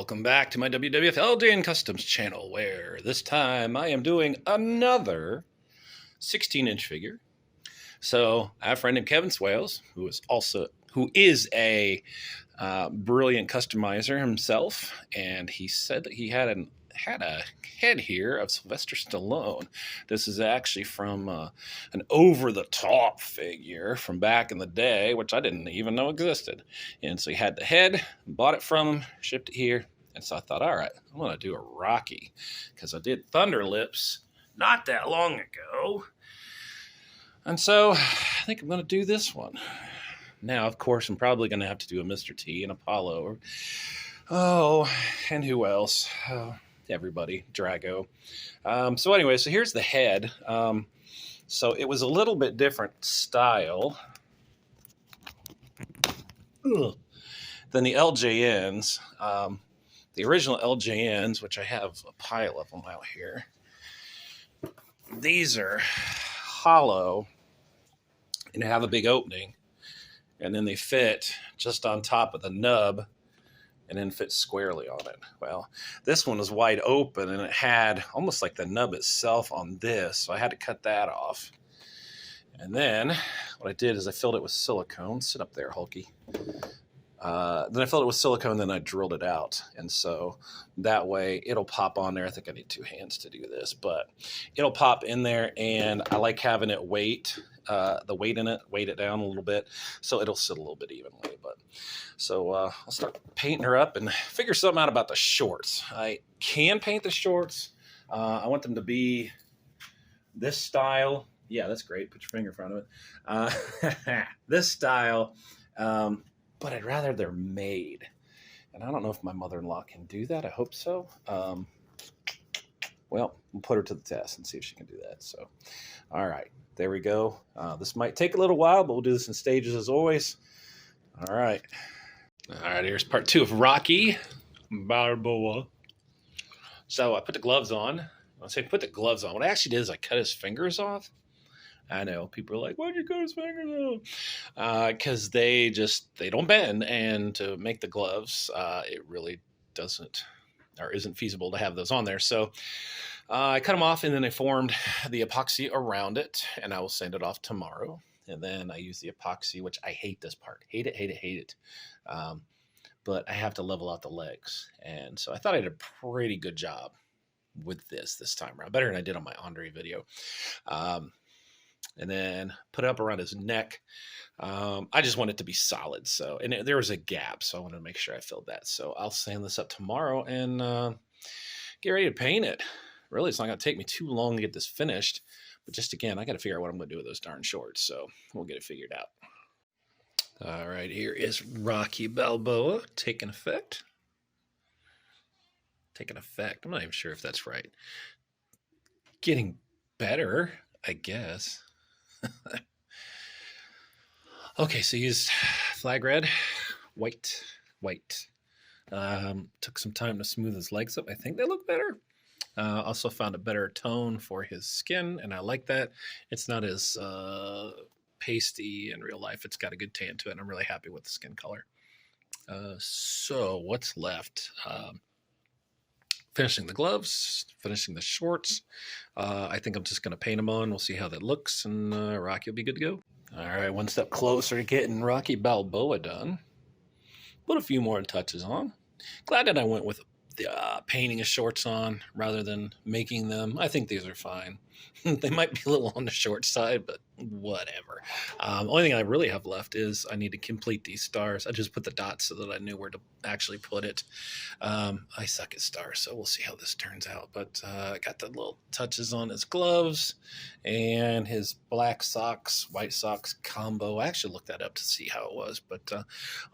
Welcome back to my WWF LJN Customs channel, where this time I am doing another 16-inch figure. So I have a friend named Kevin Swales, who is a brilliant customizer himself, and he said that he had a head here of Sylvester Stallone. This is actually from an over-the-top figure from back in the day, which I didn't even know existed. And so he had the head, bought it from him, shipped it here, and so I thought, all right, I'm going to do a Rocky, because I did Thunder Lips not that long ago. And so I think I'm going to do this one. Now, of course, I'm probably going to have to do a Mr. T and Apollo. And who else? Everybody, Drago. So anyway, so here's the head. So it was a little bit different style than the LJNs. The original LJNs, which I have a pile of them out here. These are hollow and have a big opening, and then they fit just on top of the nub and then fit squarely on it. Well, this one was wide open, and it had almost like the nub itself on this, so I had to cut that off. And then what I did is I filled it with silicone. Sit up there, Hulky. Then I filled it with silicone, then I drilled it out. And so that way it'll pop on there. I think I need two hands to do this, but it'll pop in there, and I like having it weight it down a little bit so it'll sit a little bit evenly. But so I'll start painting her up and figure something out about the shorts. I can paint the shorts. I want them to be this style. Yeah, that's great. Put your finger in front of it. This style. But I'd rather they're made. And I don't know if my mother-in-law can do that. I hope so. Well, we'll put her to the test and see if she can do that. So, all right, there we go. This might take a little while, but we'll do this in stages as always. All right. All right, here's part 2 of Rocky Balboa. So I put the gloves on. I say put the gloves on. What I actually did is I cut his fingers off. I know people are like, why'd you cut his fingers off? Because they don't bend, and to make the gloves, it really doesn't or isn't feasible to have those on there. So I cut them off, and then I formed the epoxy around it, and I will sand it off tomorrow. And then I use the epoxy, which I hate this part. Hate it. But I have to level out the legs. And so I thought I did a pretty good job with this time around. Better than I did on my Andre video. And then put it up around his neck. I just want it to be solid. So, and there was a gap, so I wanted to make sure I filled that. So I'll sand this up tomorrow and get ready to paint it. Really, it's not going to take me too long to get this finished. But just again, I got to figure out what I'm going to do with those darn shorts. So we'll get it figured out. All right, here is Rocky Balboa taking effect. I'm not even sure if that's right. Getting better, I guess. Okay, so used flag red, white. Took some time to smooth his legs up. I think they look better. Also found a better tone for his skin, and I like that. It's not as pasty in real life. It's got a good tan to it, and I'm really happy with the skin color. So what's left? Finishing the gloves, finishing the shorts. I think I'm just going to paint them on. We'll see how that looks, and Rocky will be good to go. All right, one step closer to getting Rocky Balboa done. Put a few more touches on. Glad that I went with the painting his shorts on rather than making them. I think these are fine. They might be a little on the short side, but whatever. Only thing I really have left is I need to complete these stars. I just put the dots so that I knew where to actually put it. I suck at stars, so we'll see how this turns out. But I got the little touches on his gloves and his black socks, white socks combo. I actually looked that up to see how it was. But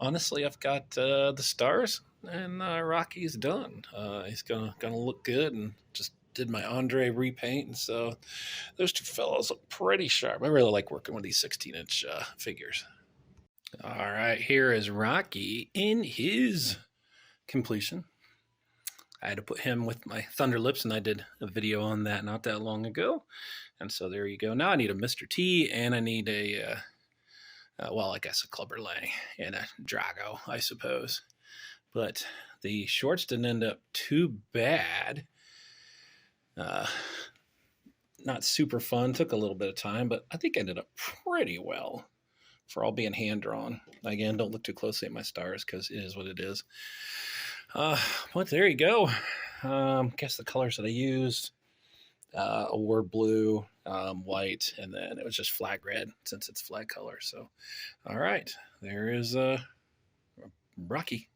honestly, I've got the stars, and Rocky's done. He's gonna look good, and just did my Andre repaint, and so those two fellows look pretty sharp. I really like working with these 16-inch figures. All right, here is Rocky in his completion. I had to put him with my Thunder Lips, and I did a video on that not that long ago. And so there you go. Now I need a Mr. T, and I need a, well, I guess a Clubber Lang and a Drago, I suppose. But The shorts didn't end up too bad. Uh, Not super fun. Took a little bit of time, but I think ended up pretty well for all being hand drawn. Again, don't look too closely at my stars because it is what it is. But there you go. Guess the colors that I used: award blue, white, and then it was just flag red since it's flag color. So, all right, there is Rocky.